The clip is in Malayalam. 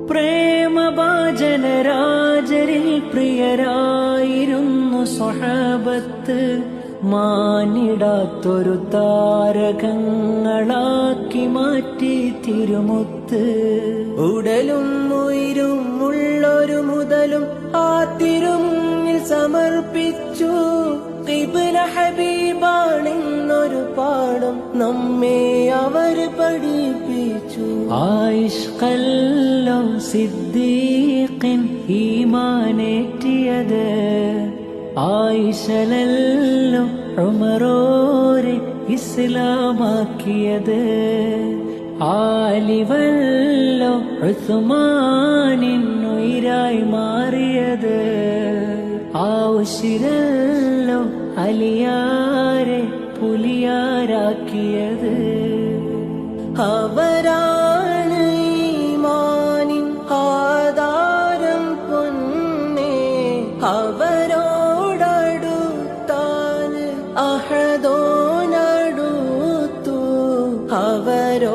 പ്രേമഭാജനരാജരിൽ പ്രിയരായിരുന്നു സ്വഹാബത്ത്. മാനിടാത്തൊരു താരകങ്ങളാക്കി മാറ്റി തിരുമുത്ത്. ഉടലും ഉയിരും ഉള്ളൊരു മുതലും ആ തിരുമുന്നിൽ സമർപ്പിച്ചു. ഖിബ്ല ഹബീബാണെന്നൊരു പാഠം നമ്മെ അവർ പഠിപ്പിച്ചു. ആയിഷ്കല്ലോ സിദ്ദീഖിൻ ഈമാനേറ്റിയത്. ആയിഷലല്ലോ ഉമറോരെ ഇസ്ലാമാക്കിയത്. ആലിവല്ലോ ഉസ്മാനിൻ ഉയിരായി മാറിയത്. ആവുശിരല്ലോ അലിയാരെ പുലിയാരാക്കിയത്. അവരാണ് ഈമാനിൻ ആധാരം പൊന്നേ. അവരോടടുത്താൽ അഹദോനടുത്തു. അവരോ